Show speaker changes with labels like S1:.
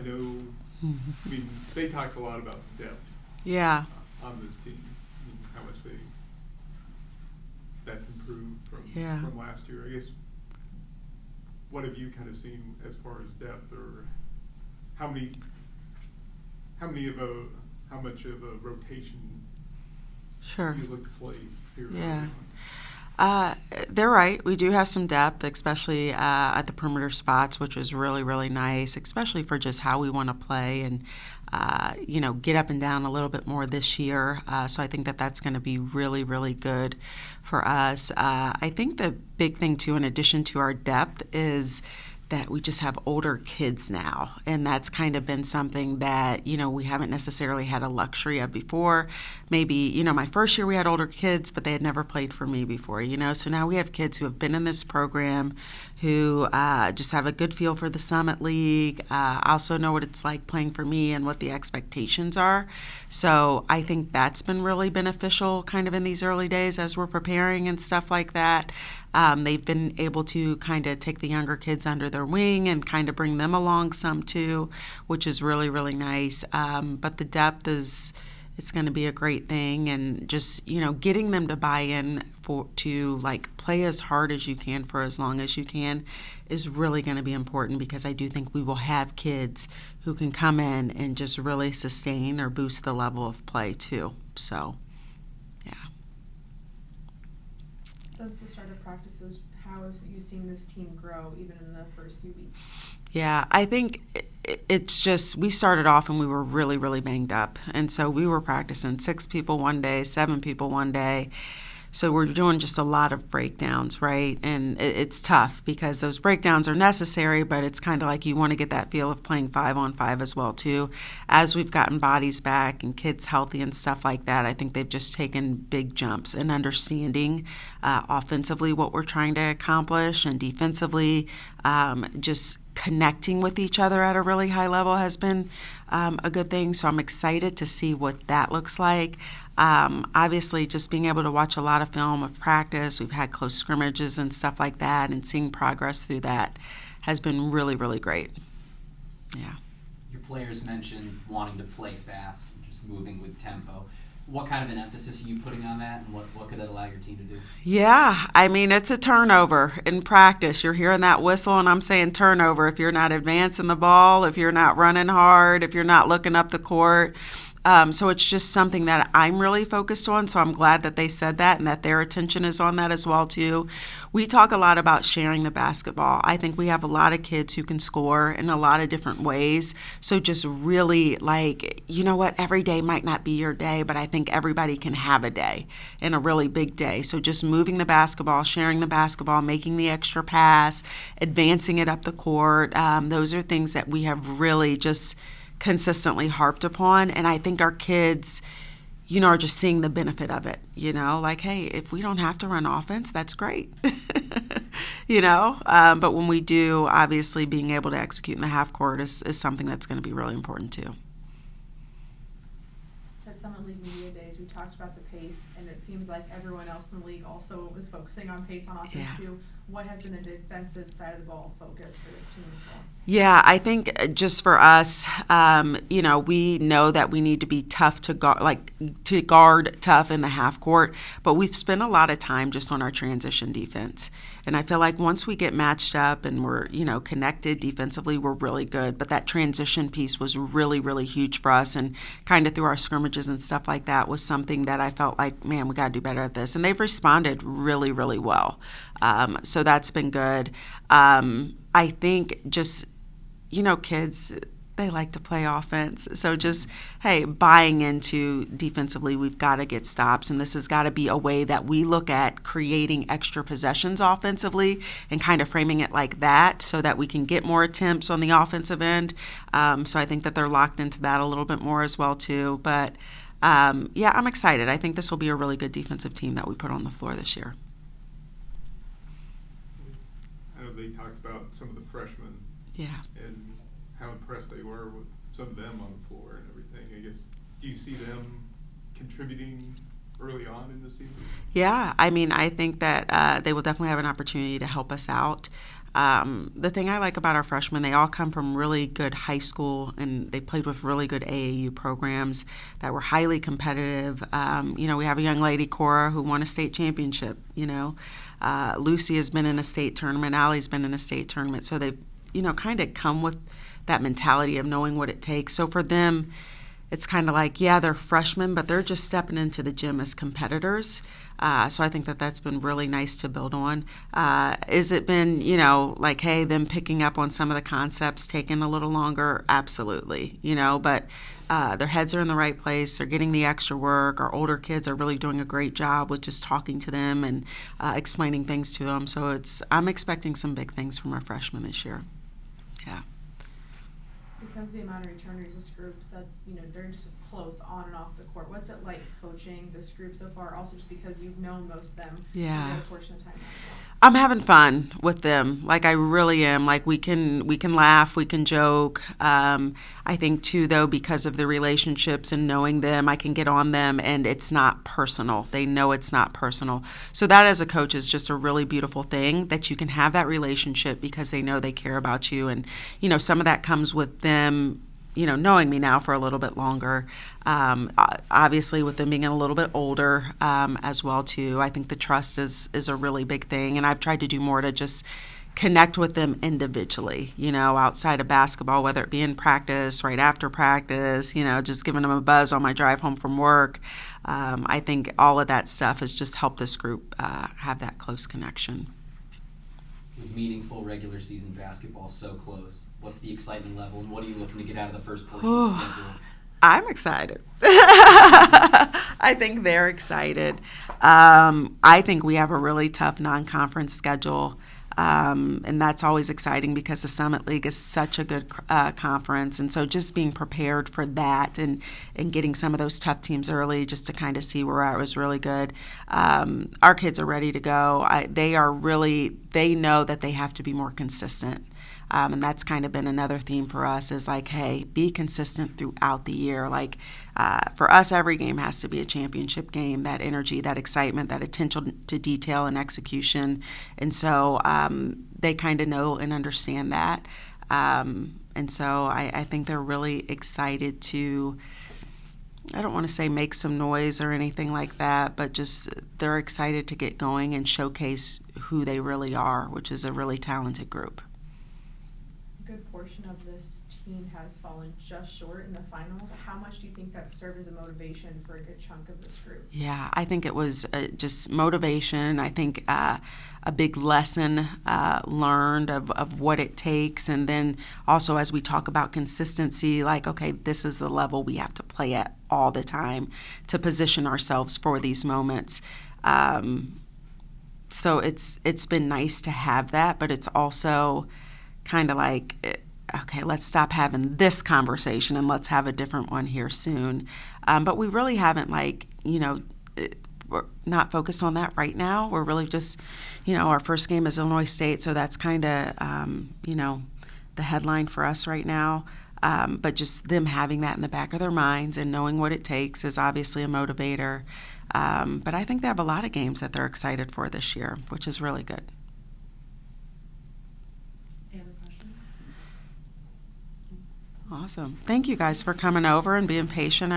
S1: know, I mean, they talked a lot about depth
S2: Yeah.
S1: on this team, and how much that's improved
S2: Yeah.
S1: from last year. I guess, what have you kind of seen as far as depth, or how many of a how much of a rotation
S2: Sure.
S1: do you look to play here?
S2: Yeah. They're right. We do have some depth, especially at the perimeter spots, which is really, really nice, especially for just how we want to play and, get up and down a little bit more this year. So I think that that's going to be really, really good for us. I think the big thing, too, in addition to our depth, is that we just have older kids now. And that's kind of been something that, we haven't necessarily had a luxury of before. Maybe, my first year we had older kids, but they had never played for me before, So now we have kids who have been in this program, who just have a good feel for the Summit League, also know what it's like playing for me and what the expectations are. So I think that's been really beneficial kind of in these early days as we're preparing and stuff like that. They've been able to kind of take the younger kids under their wing and kind of bring them along some too, which is really, really nice. But the depth it's going to be a great thing, and just getting them to buy in to like play as hard as you can for as long as you can is really going to be important, because I do think we will have kids who can come in and just really sustain or boost the level of play too. So, yeah.
S3: Since the start of practices, how have you seen this team grow even in the first few weeks?
S2: Yeah, I think it's just, we started off and we were really, really banged up. And so we were practicing 6 people one day, 7 people one day. So we're doing just a lot of breakdowns, right? And it's tough because those breakdowns are necessary, but it's kind of like you want to get that feel of playing 5-on-5 as well, too. As we've gotten bodies back and kids healthy and stuff like that, I think they've just taken big jumps in understanding offensively what we're trying to accomplish, and defensively just connecting with each other at a really high level has been a good thing. So I'm excited to see what that looks like. Obviously, just being able to watch a lot of film of practice, we've had close scrimmages and stuff like that, and seeing progress through that has been really, really great. Yeah.
S4: Your players mentioned wanting to play fast and just moving with tempo. What kind of an emphasis are you putting on that, and what could that allow your team to do?
S2: Yeah, I mean, it's a turnover in practice. You're hearing that whistle, and I'm saying turnover. If you're not advancing the ball, if you're not running hard, if you're not looking up the court. So it's just something that I'm really focused on. So I'm glad that they said that and that their attention is on that as well, too. We talk a lot about sharing the basketball. I think we have a lot of kids who can score in a lot of different ways. So just really every day might not be your day, but I think everybody can have a day and a really big day. So just moving the basketball, sharing the basketball, making the extra pass, advancing it up the court. Those are things that we have really just consistently harped upon, and I think our kids are just seeing the benefit of it, like, hey, if we don't have to run offense, that's great. But when we do, obviously being able to execute in the half court is something that's going to be really important too.
S3: At Summit League Media Days, we talked about the pace, and it seems like everyone else in the league also was focusing on pace on offense too. What has been the defensive side of the ball focus for this team as well? Yeah,
S2: I think just for us, we know that we need to be tough to guard tough in the half court, but we've spent a lot of time just on our transition defense. And I feel like once we get matched up and we're, connected defensively, we're really good. But that transition piece was really, really huge for us, and kind of through our scrimmages and stuff like that was something that I felt like, man, we got to do better at this. And they've responded really, really well. So that's been good. I think just, kids, they like to play offense. So just, hey, buying into defensively, we've got to get stops. And this has got to be a way that we look at creating extra possessions offensively and kind of framing it like that so that we can get more attempts on the offensive end. So I think that they're locked into that a little bit more as well, too. But, I'm excited. I think this will be a really good defensive team that we put on the floor this year.
S1: I know they talked about some of the freshmen.
S2: Yeah.
S1: And how impressed they were with some of them on the floor and everything. I guess, do you see them contributing early on in the season?
S2: Yeah, I mean, I think that they will definitely have an opportunity to help us out. the thing I like about our freshmen, they all come from really good high school, and they played with really good AAU programs that were highly competitive. We have a young lady, Cora, who won a state championship. Lucy has been in a state tournament. Allie's been in a state tournament. So they've, kind of come with that mentality of knowing what it takes. So for them, it's kind of like, yeah, they're freshmen, but they're just stepping into the gym as competitors. So I think that that's been really nice to build on. Is it been, like, hey, them picking up on some of the concepts taking a little longer? Absolutely, but their heads are in the right place. They're getting the extra work. Our older kids are really doing a great job with just talking to them and explaining things to them. So I'm expecting some big things from our freshmen this year. Yeah.
S3: Because the amount of returners this group said, they're just close on and off the court. What's it like coaching this group so far? Also, just because you've known most of them for a portion of time now.
S2: I'm having fun with them. Like, I really am. Like, we can laugh, we can joke. I think too, though, because of the relationships and knowing them, I can get on them, and it's not personal. They know it's not personal. So that, as a coach, is just a really beautiful thing, that you can have that relationship because they know they care about you. And some of that comes with them, knowing me now for a little bit longer. Obviously, with them being a little bit older as well, too. I think the trust is a really big thing, and I've tried to do more to just connect with them individually, outside of basketball, whether it be in practice, right after practice, just giving them a buzz on my drive home from work. I think all of that stuff has just helped this group have that close connection.
S4: With meaningful regular season basketball so close, what's the excitement level, and what are you looking to get out of the first portion of the schedule?
S2: I'm excited. I think they're excited. I think we have a really tough non-conference schedule, and that's always exciting because the Summit League is such a good conference. And so just being prepared for that and getting some of those tough teams early just to kind of see where we're at was really good. Our kids are ready to go. They know that they have to be more consistent. And that's kind of been another theme for us is like, hey, be consistent throughout the year. Like, for us, every game has to be a championship game, that energy, that excitement, that attention to detail and execution. And so they kind of know and understand that. And so I think they're really excited to, I don't want to say make some noise or anything like that, but just they're excited to get going and showcase who they really are, which is a really talented group.
S3: Good portion of this team has fallen just short in the finals. How much do you think that served as a motivation for a good chunk of this group?
S2: Yeah, I think it was just motivation. I think a big lesson learned of what it takes. And then also as we talk about consistency, like, okay, this is the level we have to play at all the time to position ourselves for these moments. So it's been nice to have that, but it's also kind of like, okay, let's stop having this conversation and let's have a different one here soon. But we really haven't, we're not focused on that right now. We're really just, our first game is Illinois State, so that's kind of, the headline for us right now. But just them having that in the back of their minds and knowing what it takes is obviously a motivator. But I think they have a lot of games that they're excited for this year, which is really good. Awesome. Thank you guys for coming over and being patient.